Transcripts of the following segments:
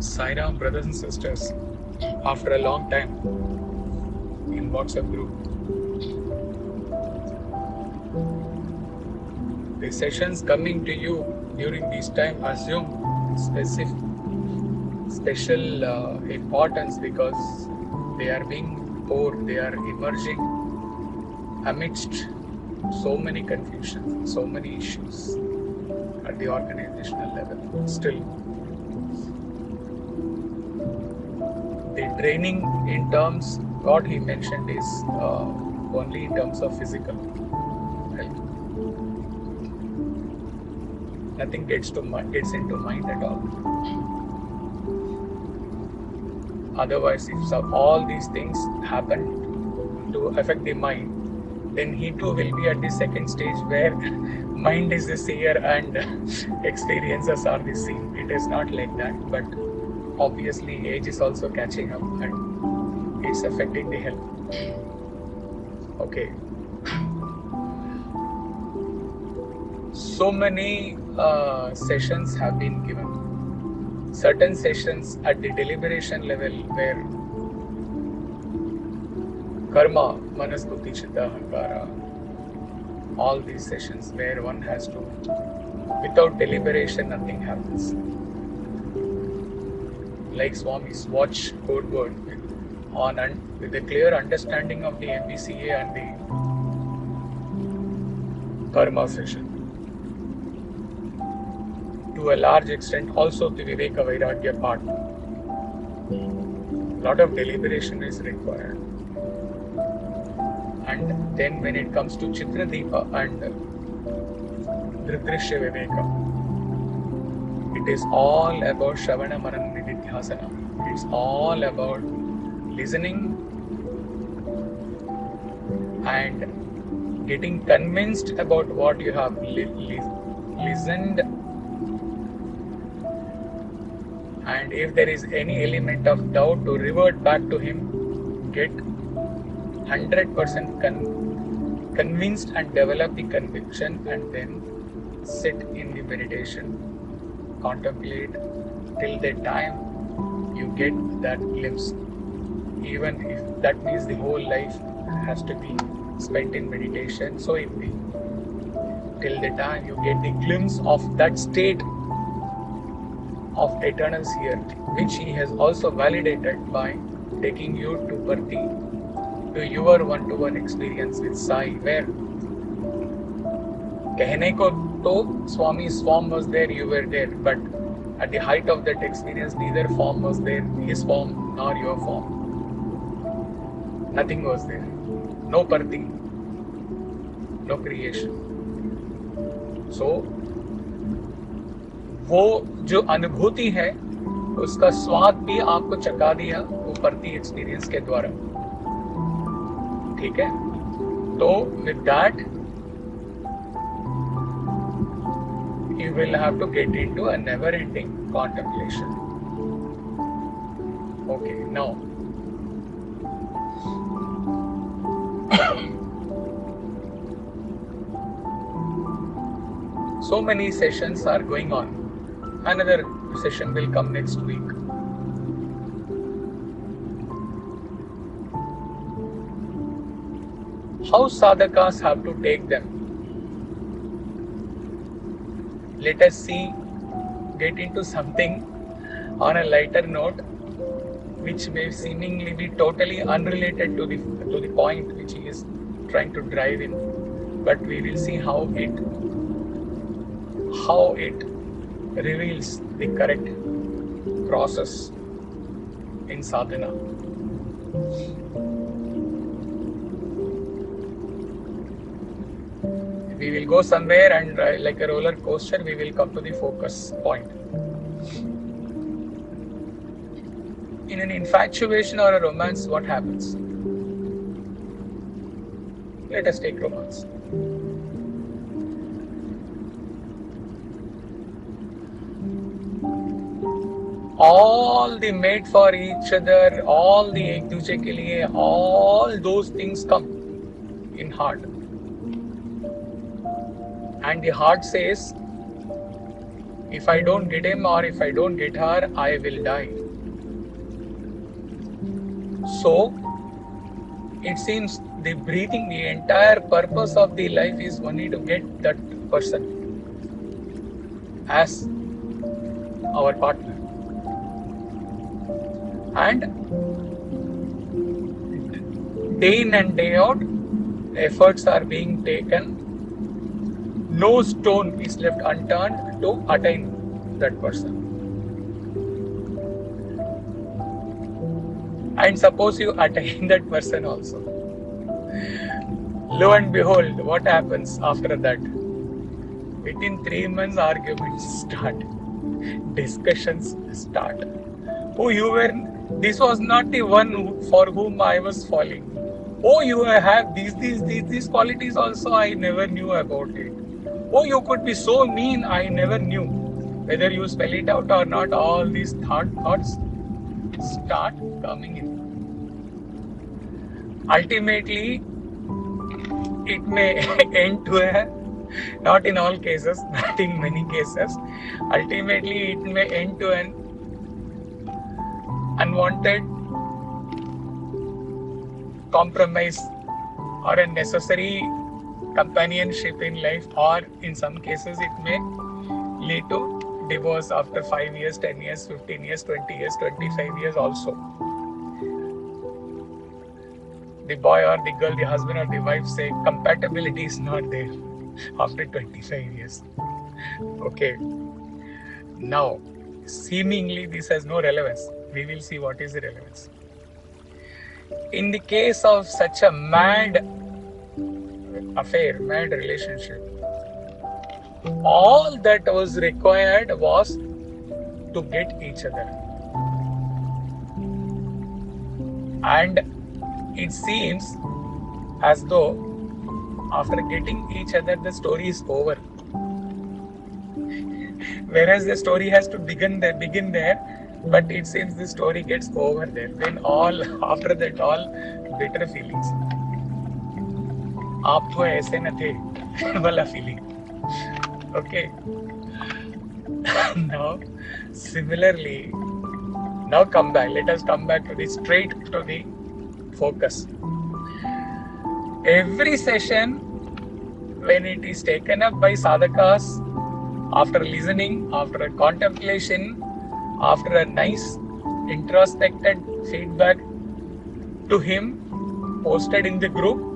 Sairam, brothers and sisters, after a long time in WhatsApp group. The sessions coming to you during this time assume special importance because they are being poured, they are emerging amidst so many confusions, so many issues at the organizational level. Still, the training in terms, what he mentioned is only in terms of physical health. Nothing gets into mind at all. Otherwise, if all these things happen to affect the mind, then he too will be at the second stage where mind is the seer and experiences are the seen. It is not like that, but obviously age is also catching up and it's affecting the health. Okay. So many sessions have been given. Certain sessions at the deliberation level where karma, manas, buddhi, chitta, ahankara, all these sessions where one has to, without deliberation, nothing happens. Like Swami's watch code word with a clear understanding of the MBCA and the karma session. To a large extent, also the Viveka Vairagya part. A lot of deliberation is required. And then when it comes to Chitra Deepa and Dridrishya Viveka, it is all about Shravana Manana Nididhyasana. It's all about listening and getting convinced about what you have listened. And if there is any element of doubt, to revert back to him, get 100% convinced and develop the conviction, and then sit in the meditation, contemplate till the time you get that glimpse. Even if that means the whole life has to be spent in meditation, so it be. Till the time you get the glimpse of that state of eternal seer, which he has also validated by taking you to Bharti, to your one-to-one experience with Sai, where कहने को तो Swami's form was there, you were there, but at the height of that experience, neither form was there, his form nor your form. Nothing was there. No Bharti, no creation. So, वो जो अनुभूति है उसका स्वाद भी आपको चखा दिया वो Bharti एक्सपीरियंस के द्वारा. ठीक है, तो with that you will have to get into a never-ending contemplation. Okay, now so many sessions are going on. Another session will come next week. How sadhakas have to take them? Let us see, get into something on a lighter note, which may seemingly be totally unrelated to the point which he is trying to drive in. But we will see how it reveals the correct process in sadhana. We will go somewhere and like a roller coaster, we will come to the focus point. In an infatuation or a romance, what happens? Let us take romance. All the made for each other, all the ek duje ke liye, all those things come in heart. And the heart says, If I don't get him or if I don't get her, I will die. So, it seems the breathing, the entire purpose of the life is only to get that person as our partner. And day in and day out, efforts are being taken. No stone is left unturned to attain that person. And suppose you attain that person also. Lo and behold, what happens after that? Within 3 months, arguments start. Discussions start. Oh, this was not the one for whom I was falling. Oh, you have these qualities also, I never knew about it. Oh, you could be so mean, I never knew. Whether you spell it out or not, all these thoughts start coming in. Ultimately, it may end to not in all cases, not in many cases, ultimately it may end to an unwanted compromise or a necessary companionship in life, or in some cases it may lead to divorce after 5 years, 10 years, 15 years, 20 years, 25 years also. The boy or the girl, the husband or the wife say compatibility is not there after 25 years. Okay. Now, seemingly this has no relevance. We will see what is the relevance. In the case of such a mad affair, mad relationship, all that was required was to get each other. And it seems as though after getting each other, the story is over. Whereas the story has to begin there, but it seems the story gets over there. Then after that, all bitter feelings. आप तो ऐसे न थे वाला feeling. Okay. Now, similarly, now come back. Let us come back to the focus. Every session, when it is taken up by sadhakas, after listening, after a contemplation, after a nice introspected feedback to him, posted in the group,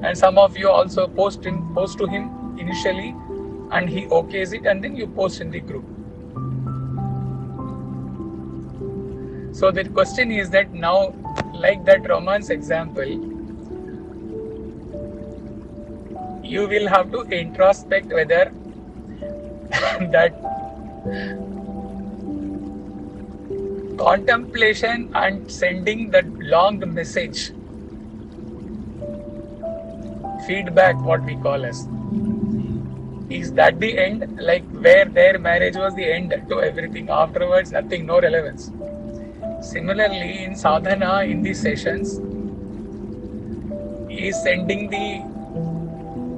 and some of you also post to him initially, and he okays it, and then you post in the group. So the question is that now, like that romance example, you will have to introspect whether that contemplation and sending that long message, feedback, what we call as, is that the end? Like where their marriage was the end to everything, afterwards nothing, no relevance. Similarly, in sadhana, in these sessions, he is sending the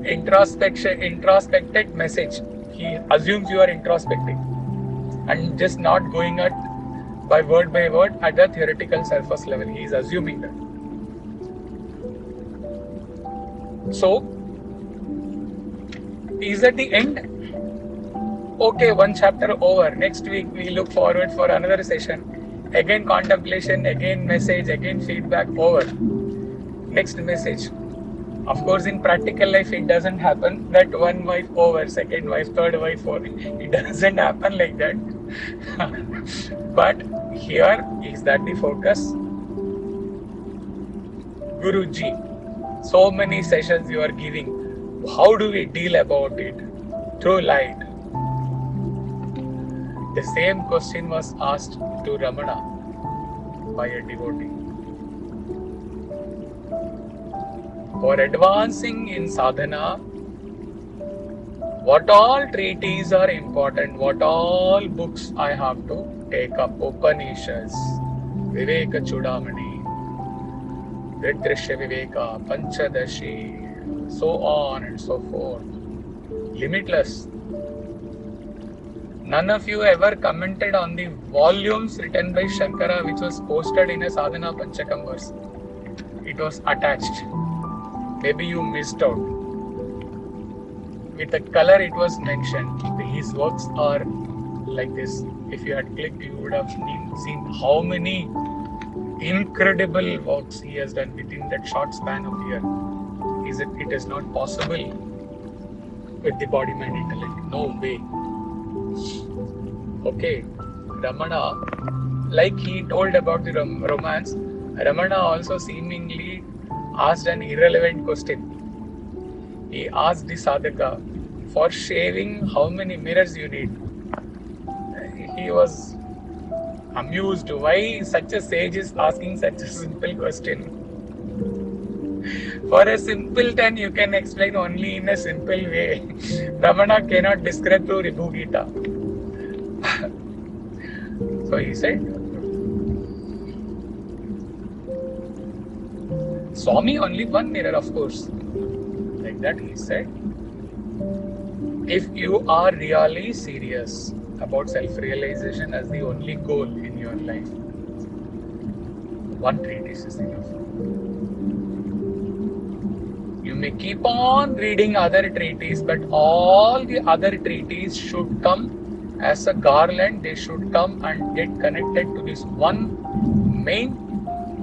introspected message. He assumes you are introspecting and just not going at by word at the theoretical surface level. He is assuming that. So, is that the end? Okay, one chapter over. Next week we look forward for another session. Again contemplation, again message, again feedback, over. Next message. Of course, in practical life, it doesn't happen that one wife over, second wife, third wife over. It doesn't happen like that. But here is that the focus. Guruji, so many sessions you are giving. How do we deal about it? Through light. The same question was asked to Ramana by a devotee. For advancing in sadhana, what all treatises are important, what all books I have to take up, Upanishads, Viveka Chudamani, Vidrishya Viveka, Panchadashi, so on and so forth, limitless. None of you ever commented on the volumes written by Shankara which was posted in a Sadhana Panchakam verse. It was attached. Maybe you missed out. With a color it was mentioned. His works are like this. If you had clicked, you would have seen how many incredible works he has done within that short span of year. It is not possible with the body, mind, intellect. No way. Okay, Ramana, like he told about the romance, Ramana also seemingly asked an irrelevant question. He asked the sadhaka, for shaving, how many mirrors you need? He was amused. Why such a sage is asking such a simple question? For a simpleton, you can explain only in a simple way. Ramana cannot describe through Ribhu Gita. So he said, Swami, only one mirror, of course. Like that he said, if you are really serious about self-realization as the only goal in your life, one treatise is enough. You may keep on reading other treatises, but all the other treatises should come as a garland. They should come and get connected to this one main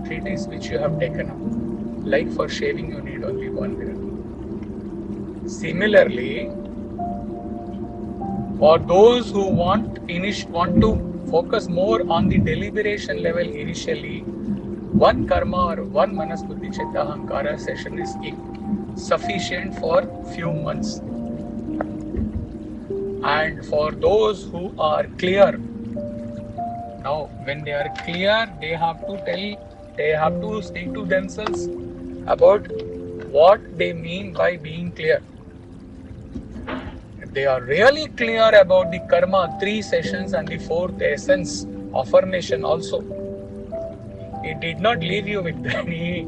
treatise which you have taken up. Like for shaving, you need only one mirror. Similarly, for those who want to focus more on the deliberation level initially, one karma or one manasbuddhi chitta ahankara session is sufficient for few months. And for those who are clear, now when they are clear, they have to speak to themselves about what they mean by being clear. If they are really clear about the karma, 3 sessions and the 4th essence, affirmation also. He did not leave you with that. He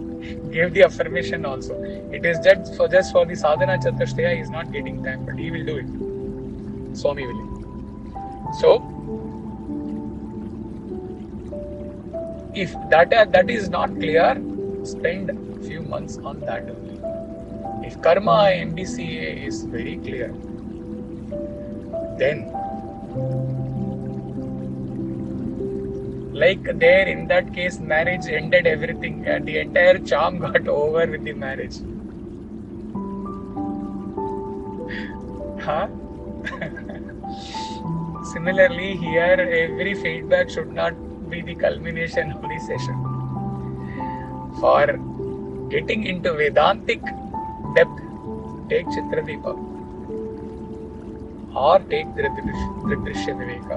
gave the affirmation also. It is just for the sadhana chatushtaya, he is not getting time, but he will do it. Swami will. So, if that is not clear, spend few months on that only. If karma MBCA is very clear, then like there in that case, marriage ended everything and the entire charm got over with the marriage. Huh? Similarly, here every feedback should not be the culmination of the session. For getting into Vedantic depth, take Chitradeepa or take Dridrishya Viveka.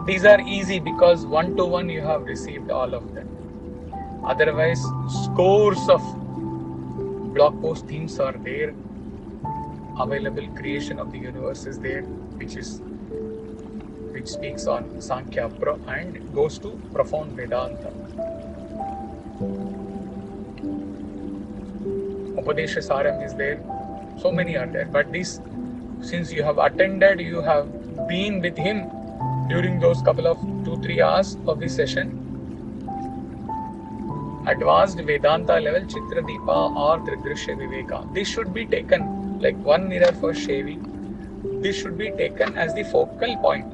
These are easy because one-to-one you have received all of them. Otherwise, scores of blog post themes are there. Available creation of the universe is there, which speaks on Sankhya and goes to profound Vedanta. Upadesha Saram is there. So many are there. But this, since you have attended, you have been with him during those couple of 2-3 hours of this session, advanced Vedanta level, Chitradeepa or Dridrishya Viveka. This should be taken like one mirror for shaving. This should be taken as the focal point.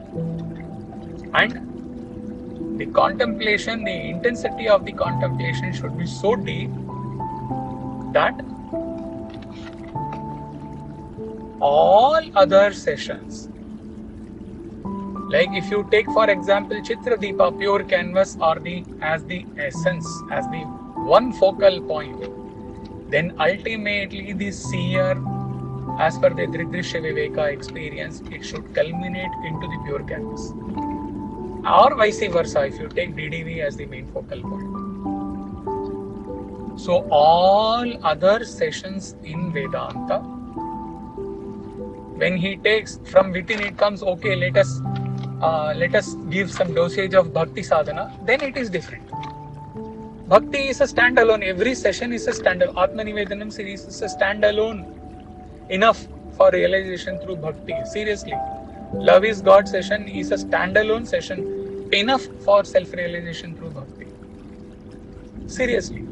And the contemplation, the intensity of the contemplation should be so deep that all other sessions, like if you take for example Chitradeepa, pure canvas or as the essence, as the one focal point, then ultimately the seer, as per the Dridrishya Viveka experience, it should culminate into the pure canvas. Or vice versa, if you take DDV as the main focal point. So all other sessions in Vedanta, when he takes from within, it comes, okay, let us give some dosage of bhakti sadhana, then it is different. Bhakti is a standalone. Every session is a standalone. Atma Nivedanam series is a standalone. Enough for realization through bhakti. Seriously, Love is God session is a standalone session enough for self-realization through bhakti. Seriously.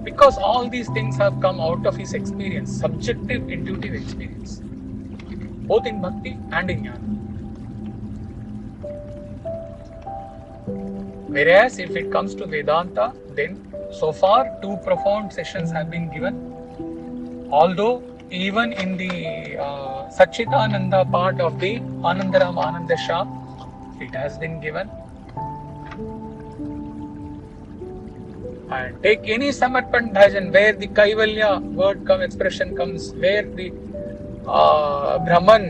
Because all these things have come out of his experience, subjective, intuitive experience, both in bhakti and in jnana. Whereas if it comes to Vedanta, then so far 2 profound sessions have been given. Although even in the Satchitananda part of the Anandaram Ananda Shah, it has been given. And take any Samarpan Bhajan where the Kaivalya word expression comes, where the Brahman,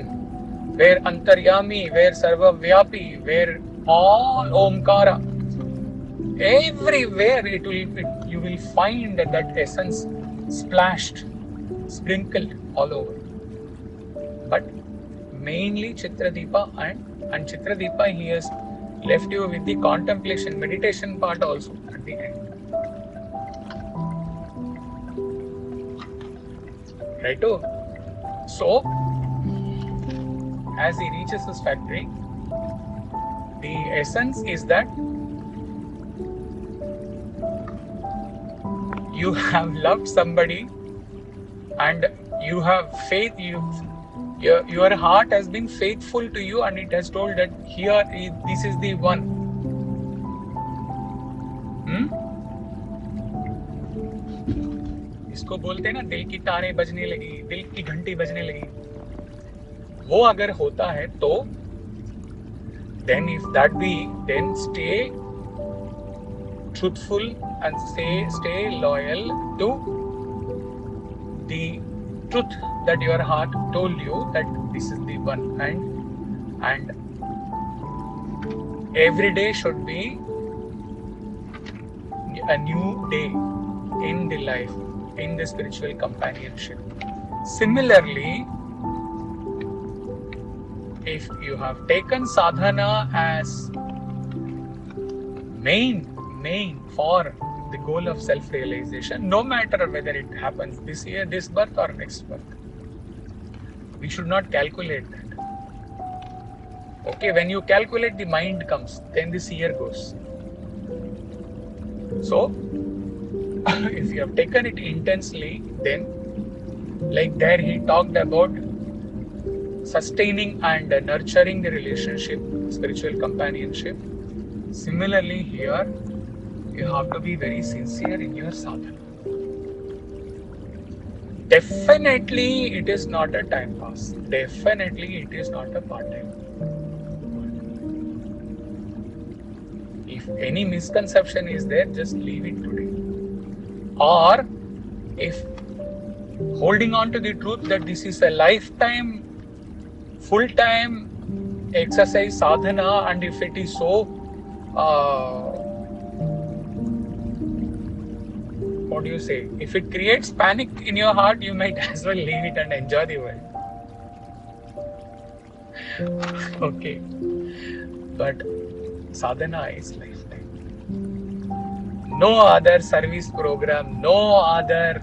where Antaryami, where Sarva Vyapi, where all Omkara, everywhere you will find that essence splashed, sprinkled all over. But mainly Chitradeepa and Chitradeepa, he has left you with the contemplation, meditation part also at the end. Right? So, as he reaches his factory, the essence is that you have loved somebody and you have faith, your heart has been faithful to you and it has told that here, this is the one. इसको बोलते हैं ना, दिल की तारें बजने लगी, दिल की घंटी बजने लगी. वो अगर होता है तो then if that be, then stay truthful and stay loyal to the truth that your heart told you that this is the one, and every day should be a new day in the life, in the spiritual companionship. Similarly, if you have taken sadhana as main for the goal of self-realization, no matter whether it happens this year, this birth or next birth, we should not calculate that. Okay, when you calculate, the mind comes, then this year goes. So, if you have taken it intensely, then like there he talked about sustaining and nurturing the relationship, spiritual companionship. Similarly here, you have to be very sincere in your sadhana. Definitely it is not a time pass. Definitely it is not a part-time. If any misconception is there, just leave it today. Or if holding on to the truth that this is a lifetime, full-time exercise sadhana, and if it is so what do you say? If it creates panic in your heart, you might as well leave it and enjoy the world. Okay. But sadhana is lifetime. No other service program, no other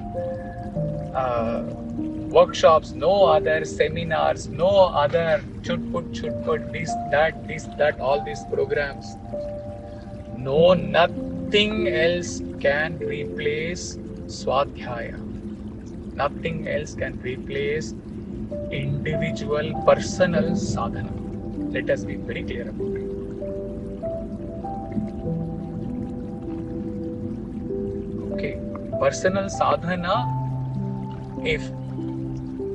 workshops, no other seminars, no other should put, this, that, all these programs. No, nothing else can replace Swadhyaya. Nothing else can replace individual, personal sadhana. Let us be very clear about it. Okay, personal sadhana, if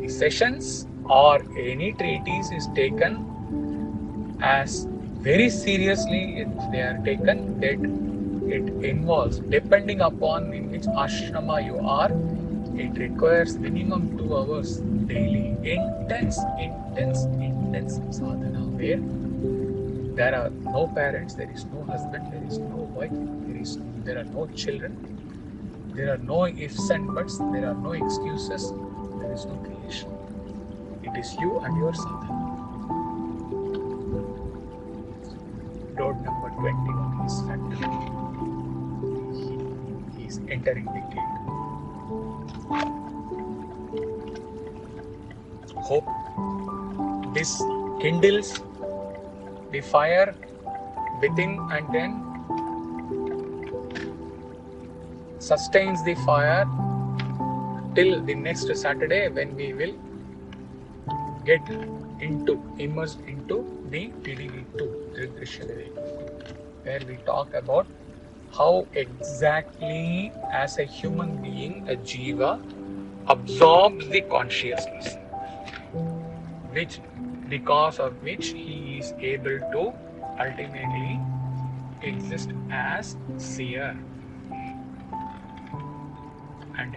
the sessions or any treatise is taken as very seriously, if they are taken, that it involves, depending upon in which ashrama you are, it requires minimum 2 hours daily, intense sadhana, where there are no parents, there is no husband, there is no wife, there are no children, there are no ifs and buts, there are no excuses, there is no creation. It is you and your sadhana. Road number 21 is factory. He is entering the gate. hope. This kindles the fire within and then sustains the fire till the next Saturday, when we will get immersed into the TDV2, Tridrishanari, where we talk about how exactly as a human being, a jiva absorbs the consciousness, because of which he is able to ultimately exist as seer. And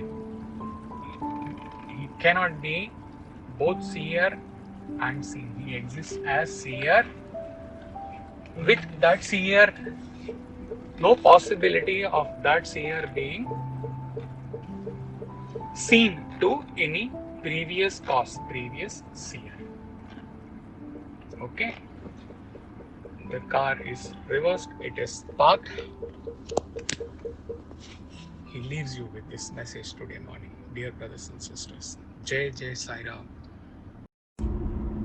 he cannot be both seer and seen. He exists as seer, with that seer, no possibility of that seer being seen to any previous cause, previous seer. Okay? The car is reversed, it is parked. He leaves you with this message today morning. Dear brothers and sisters, Jai Jai Sai Ram.